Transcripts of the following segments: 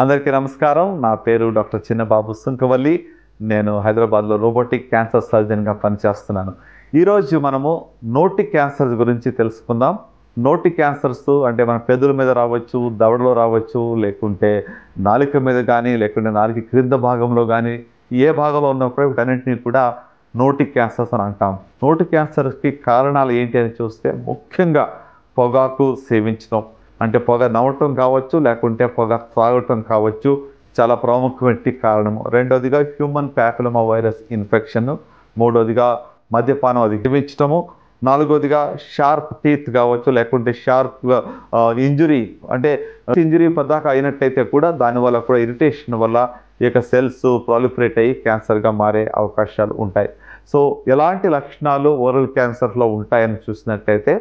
అందరికీ నమస్కారం. నా పేరు డాక్టర్ చిన్నబాబు సుంకవల్లి. నేను హైదరాబాద్లో రోబోటిక్ క్యాన్సర్ సర్జన్గా పనిచేస్తున్నాను. ఈరోజు మనము నోటి క్యాన్సర్స్ గురించి తెలుసుకుందాం. నోటి క్యాన్సర్స్ అంటే మన పెదవుల మీద రావచ్చు, దవడలో రావచ్చు, లేకుంటే నాలుక మీద కానీ, లేకుంటే నాలుక క్రింద భాగంలో కానీ, ఏ భాగంలో ఉన్నప్పుడు వీటన్నింటినీ కూడా నోటి క్యాన్సర్స్ అని అంటాం. నోటి క్యాన్సర్కి కారణాలు ఏంటి అని చూస్తే ముఖ్యంగా పొగాకు సేవించడం, అంటే పొగ నవ్వటం కావచ్చు, లేకుంటే పొగ త్రాగటం కావచ్చు, చాలా ప్రాముఖ్యమైన కారణము. రెండోదిగా హ్యూమన్ ప్యాపిలోమా వైరస్ ఇన్ఫెక్షన్, మూడోదిగా మద్యపానం అది సేవించటము, నాలుగోదిగా షార్ప్ టీత్ కావచ్చు, లేకుంటే షార్ప్ ఇంజురీ, అంటే ఇంజురీ పదాక అయినట్టయితే కూడా దానివల్ల కూడా ఇరిటేషన్ వల్ల ఈ యొక్క సెల్స్ ప్రాలిఫరేట్ అయ్యి క్యాన్సర్గా మారే అవకాశాలు ఉంటాయి. సో ఎలాంటి లక్షణాలు ఓరల్ క్యాన్సర్లో ఉంటాయని చూసినట్టయితే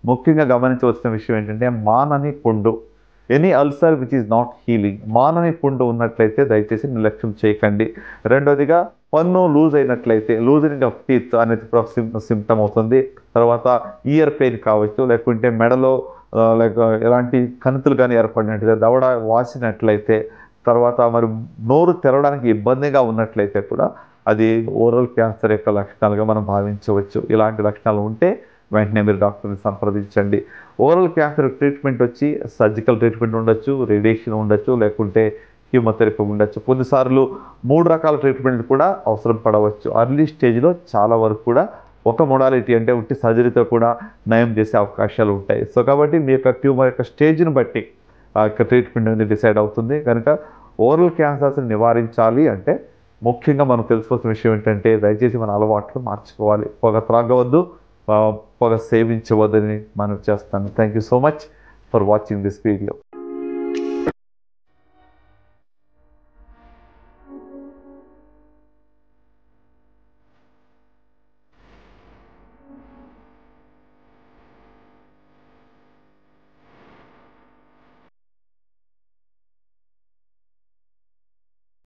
ముఖ్యంగా గమనించవలసిన విషయం ఏంటంటే మానని పుండు, any ulcer which is not healing. మానని పుండు ఉన్నట్లయితే దయచేసి నిర్లక్ష్యం చేయకండి. రెండోదిగా పన్ను లూజ్ అయినట్లయితే, లూజనింగ్ ఆఫ్ టీత్ అనేది సిమ్టమ్ అవుతుంది. తర్వాత ఇయర్ పెయిన్ కావచ్చు, లేకుంటే మెడలో లేక ఎలాంటి కణుతులు కానీ ఏర్పడినట్లయితే, దవడ వాసినట్లయితే, తర్వాత మరి నోరు తెరవడానికి ఇబ్బందిగా ఉన్నట్లయితే కూడా అది ఓరల్ క్యాన్సర్ యొక్క లక్షణాలుగా మనం భావించవచ్చు. ఇలాంటి లక్షణాలు ఉంటే వెంటనే మీరు డాక్టర్ని సంప్రదించండి. ఓరల్ క్యాన్సర్ ట్రీట్మెంట్ వచ్చి సర్జికల్ ట్రీట్మెంట్ ఉండొచ్చు, రేడియేషన్ ఉండొచ్చు, లేకుంటే కీమోథెరపీ ఉండొచ్చు. కొన్నిసార్లు 3 రకాల ట్రీట్మెంట్ కూడా అవసరం పడవచ్చు. అర్లీ స్టేజ్లో చాలా వరకు కూడా ఒక మోడాలిటీ అంటే ఉట్టి సర్జరీతో కూడా నయం చేసే అవకాశాలు ఉంటాయి. సో కాబట్టి మీ యొక్క ట్యూమర్ యొక్క స్టేజ్ని బట్టి ఆ యొక్క ట్రీట్మెంట్ అనేది డిసైడ్ అవుతుంది. కనుక ఓరల్ క్యాన్సర్స్ని నివారించాలి అంటే ముఖ్యంగా మనం తెలుసుకోవాల్సిన విషయం ఏంటంటే దయచేసి మన అలవాట్లు మార్చుకోవాలి. పొగ త్రాగవద్దు, పొగ సేవించవద్దని మనం చేస్తాను. Thank you so much for watching this video.